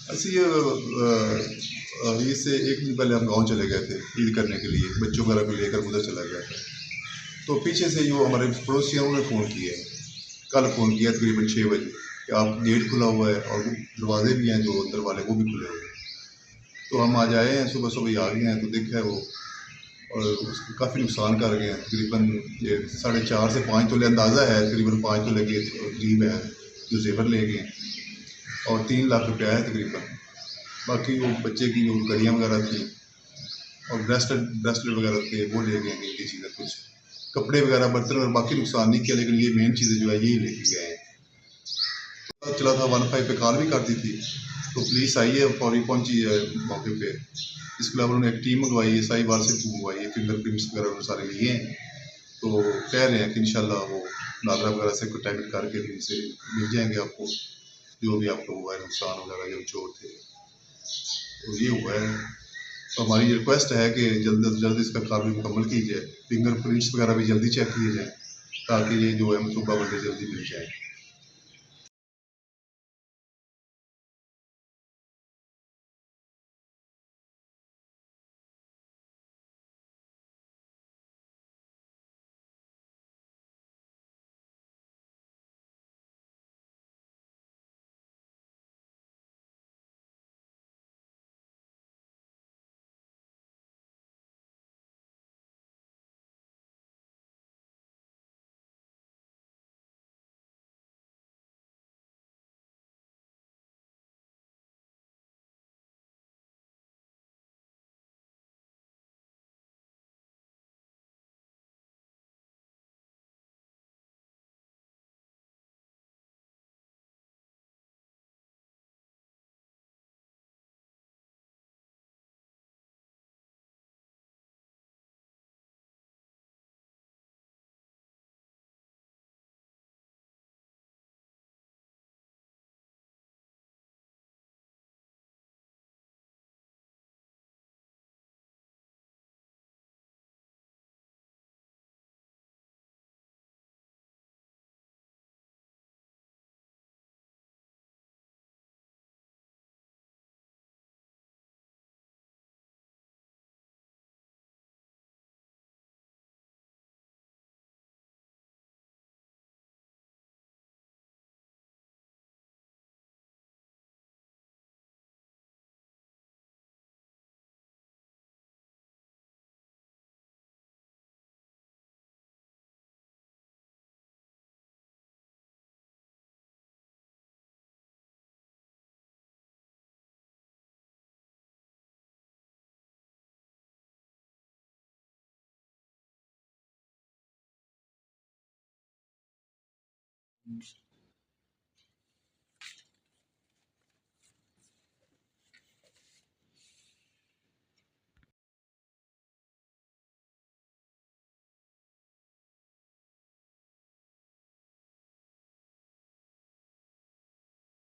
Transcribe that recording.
ऐसे ये से एक दिन पहले हम गांव चले गए थे ईद करने के लिए, बच्चों वगैरह को लेकर उधर चला गया था। तो पीछे से जो हमारे पड़ोसी हैं उन्होंने फ़ोन किया, कल फ़ोन किया तकरीबन 6 बजे कि आप गेट खुला हुआ है और दरवाजे भी हैं जो अंदर वाले वो भी खुले हुए हैं। तो हम आज आए हैं, सुबह सुबह ही आ गए हैं तो देखा है वो, और उसको काफ़ी नुकसान कर गए हैं। तकरीबन ये 4.5 से 5 तोले अंदाज़ा है, तकरीबन 5 तोले के करीब है जो जेवर ले गए हैं, और 3 लाख रुपया है तकरीबन। बाकी वो बच्चे की जो घड़ियाँ वगैरह थी और ब्रेसलेट वगैरह थे वो ले गए, कीमती चीज़ें कुछ कपड़े वगैरह बर्तन, और बाकी नुकसान नहीं किया, लेकिन ये मेन चीज़ें जो है यही लेके गए हैं। पता चला था 15 पे कॉल भी कर दी थी, तो पुलिस आई है, फौरी पहुंची है मौके पे। इसके अलावा उन्होंने एक टीम मंगवाई है, साहिवाल से मंगवाई है, फिंगरप्रिंट्स वगैरह उन्होंने सारे लिए हैं। तो कह रहे हैं कि इंशाल्लाह वो नादरा वगैरह से कॉन्टैक्ट करके इनसे मिल जाएंगे आपको, जो भी आपको हुआ है नुकसान वगैरह जो चोट थे। तो ये हुआ है। तो हमारी रिक्वेस्ट है कि जल्द से जल्द इसका कार्य मुकम्मल की जाए, फिंगरप्रिंट्स वगैरह भी जल्दी चेक किए जाए, ताकि ये जो है मनसूबा बंदे जल्दी मिल जाए।